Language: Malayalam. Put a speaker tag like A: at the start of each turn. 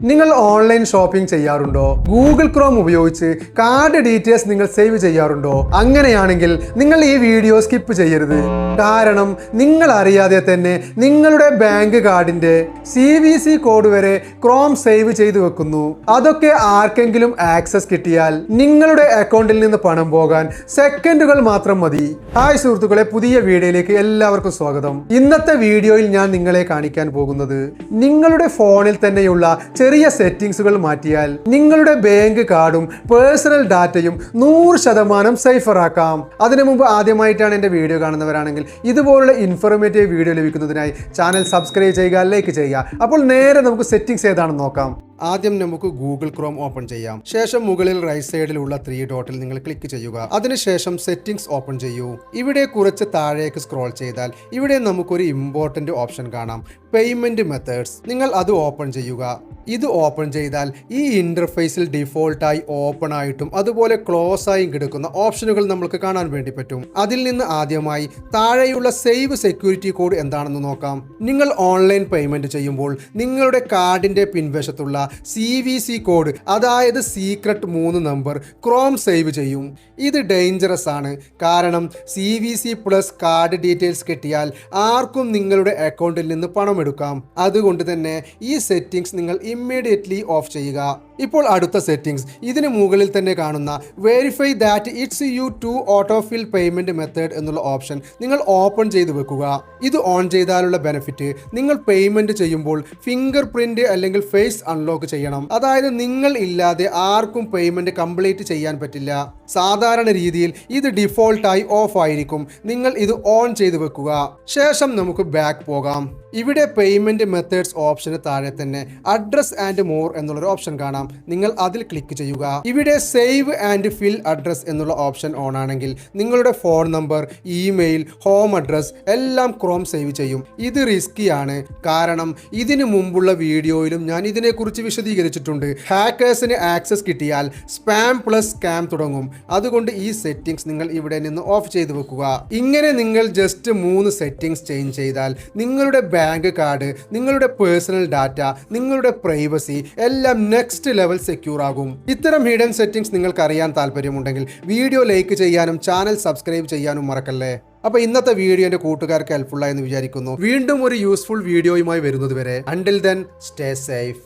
A: നിങ്ങൾ ഓൺലൈൻ ഷോപ്പിംഗ് ചെയ്യാറുണ്ടോ? ഗൂഗിൾ ക്രോം ഉപയോഗിച്ച് കാർഡ് ഡീറ്റെയിൽസ് നിങ്ങൾ സേവ് ചെയ്യാറുണ്ടോ? അങ്ങനെയാണെങ്കിൽ നിങ്ങൾ ഈ വീഡിയോ സ്കിപ്പ് ചെയ്യരുത്. കാരണം നിങ്ങൾ അറിയാതെ തന്നെ നിങ്ങളുടെ ബാങ്ക് കാർഡിന്റെ CVC കോഡ് വരെ ക്രോം സേവ് ചെയ്തു വെക്കുന്നു. അതൊക്കെ ആർക്കെങ്കിലും ആക്സസ് കിട്ടിയാൽ നിങ്ങളുടെ അക്കൗണ്ടിൽ നിന്ന് പണം പോകാൻ സെക്കൻഡുകൾ മാത്രം മതി. ഹായ് സുഹൃത്തുക്കളെ, പുതിയ വീഡിയോയിലേക്ക് എല്ലാവർക്കും സ്വാഗതം. ഇന്നത്തെ വീഡിയോയിൽ ഞാൻ നിങ്ങളെ കാണിക്കാൻ പോകുന്നത് നിങ്ങളുടെ ഫോണിൽ തന്നെയുള്ള ചെറിയ സെറ്റിംഗ്സുകൾ മാറ്റിയാൽ നിങ്ങളുടെ ബാങ്ക് കാർഡും പേഴ്സണൽ ഡാറ്റയും 100% സേഫർ ആക്കാം. അതിനു മുമ്പ് ആദ്യമായിട്ടാണ് എൻ്റെ വീഡിയോ കാണുന്നവരാണെങ്കിൽ ഇതുപോലുള്ള ഇൻഫോർമേറ്റീവ് വീഡിയോ ലഭിക്കുന്നതിനായി ചാനൽ സബ്സ്ക്രൈബ് ചെയ്യുക, ലൈക്ക് ചെയ്യുക. അപ്പോൾ നേരെ നമുക്ക് സെറ്റിംഗ്സ് ഏതാണെന്ന് നോക്കാം. ആദ്യം നമുക്ക് ഗൂഗിൾ ക്രോം ഓപ്പൺ ചെയ്യാം. ശേഷം മുകളിൽ റൈറ്റ് സൈഡിലുള്ള 3 ഡോട്ടിൽ നിങ്ങൾ ക്ലിക്ക് ചെയ്യുക. അതിനുശേഷം സെറ്റിംഗ്സ് ഓപ്പൺ ചെയ്യൂ. ഇവിടെ കുറച്ച് താഴേക്ക് സ്ക്രോൾ ചെയ്താൽ ഇവിടെ നമുക്കൊരു ഇമ്പോർട്ടന്റ് ഓപ്ഷൻ കാണാം, പേയ്മെന്റ് മെത്തേഡ്സ്. നിങ്ങൾ അത് ഓപ്പൺ ചെയ്യുക. ഇത് ഓപ്പൺ ചെയ്താൽ ഈ ഇന്റർഫേസിൽ ഡിഫോൾട്ടായി ഓപ്പൺ ആയിട്ടും അതുപോലെ ക്ലോസ് ആയും കിടക്കുന്ന ഓപ്ഷനുകൾ നമുക്ക് കാണാൻ വേണ്ടി പറ്റും. അതിൽ നിന്ന് ആദ്യമായി താഴെയുള്ള സേവ് സെക്യൂരിറ്റി കോഡ് എന്താണെന്ന് നോക്കാം. നിങ്ങൾ ഓൺലൈൻ പേയ്മെന്റ് ചെയ്യുമ്പോൾ നിങ്ങളുടെ കാർഡിന്റെ പിൻവശത്തുള്ള CVC കോഡ്, അതായത് സീക്രട്ട് 3 നമ്പർ ക്രോം സേവ് ചെയ്യും. ഇത് ഡേഞ്ചറസ് ആണ്. കാരണം CVC പ്ലസ് കാർഡ് ഡീറ്റെയിൽസ് കിട്ടിയാൽ ആർക്കും നിങ്ങളുടെ അക്കൗണ്ടിൽ നിന്ന് പണം എടുക്കാം. അതുകൊണ്ട് തന്നെ ഈ സെറ്റിംഗ്സ് നിങ്ങൾ ഇമ്മീഡിയറ്റ്ലി ഓഫ് ചെയ്യുക. ഇപ്പോൾ അടുത്ത സെറ്റിംഗ്സ്, ഇതിന് മുകളിൽ തന്നെ കാണുന്ന verify that it's you to autofill payment method എന്നുള്ള ഓപ്ഷൻ നിങ്ങൾ ഓപ്പൺ ചെയ്ത് വെക്കുക. ഇത് ഓൺ ചെയ്താലുള്ള ബെനിഫിറ്റ്, നിങ്ങൾ പേയ്മെന്റ് ചെയ്യുമ്പോൾ ഫിംഗർ പ്രിന്റ് അല്ലെങ്കിൽ ഫേസ് അൺലോക്ക് ചെയ്യണം. അതായത് നിങ്ങൾ ഇല്ലാതെ ആർക്കും പേയ്മെന്റ് കംപ്ലീറ്റ് ചെയ്യാൻ പറ്റില്ല. സാധാരണ രീതിയിൽ ഇത് ഡിഫോൾട്ടായി ഓഫ് ആയിരിക്കും. നിങ്ങൾ ഇത് ഓൺ ചെയ്ത് വെക്കുക. ശേഷം നമുക്ക് ബാക്ക് പോകാം. ഇവിടെ പേയ്മെന്റ് മെത്തേഡ്സ് ഓപ്ഷന് താഴെ തന്നെ അഡ്രസ് ആൻഡ് മോർ എന്നുള്ളൊരു ഓപ്ഷൻ കാണാം. നിങ്ങൾ അതിൽ ക്ലിക്ക് ചെയ്യുക. ഇവിടെ സേവ് ആൻഡ് ഫിൽ അഡ്രസ് എന്നുള്ള ഓപ്ഷൻ ഓൺ ആണെങ്കിൽ നിങ്ങളുടെ phone number, email, home address എല്ലാം ക്രോം സേവ് ചെയ്യും. ഇത് റിസ്കിയാണ്. കാരണം ഇതിനു മുമ്പുള്ള വീഡിയോയിലും ഞാൻ ഇതിനെക്കുറിച്ച് വിശദീകരിച്ചിട്ടുണ്ട്. ഹാക്കേഴ്സിന് ആക്സസ് കിട്ടിയാൽ സ്പാം പ്ലസ് സ്കാം തുടങ്ങും. അതുകൊണ്ട് ഈ സെറ്റിംഗ്സ് നിങ്ങൾ ഇവിടെ നിന്ന് ഓഫ് ചെയ്ത് വെക്കുക. ഇങ്ങനെ നിങ്ങൾ ജസ്റ്റ് 3 സെറ്റിംഗ്സ് ചേഞ്ച് ചെയ്താൽ നിങ്ങളുടെ ബാങ്ക് കാർഡ്, നിങ്ങളുടെ പേഴ്സണൽ ഡാറ്റ, നിങ്ങളുടെ പ്രൈവസി എല്ലാം നെക്സ്റ്റ് ലെവൽ സെക്യൂർ ആകും. ഇത്തരം ഹിഡൻ സെറ്റിംഗ്സ് നിങ്ങൾക്ക് അറിയാൻ താല്പര്യമുണ്ടെങ്കിൽ വീഡിയോ ലൈക്ക് ചെയ്യാനും ചാനൽ സബ്സ്ക്രൈബ് ചെയ്യാനും മറക്കല്ലേ. അപ്പോൾ ഇന്നത്തെ വീഡിയോ എൻ്റെ കൂട്ടുകാർക്ക് ഹെൽപ്ഫുൾ ആയെന്ന് വിചാരിക്കുന്നു. വീണ്ടും ഒരു യൂസ്ഫുൾ വീഡിയോയുമായി വരുന്നത് വരെ, അണ്ടിൽ ദെൻ സ്റ്റേ സേഫ്.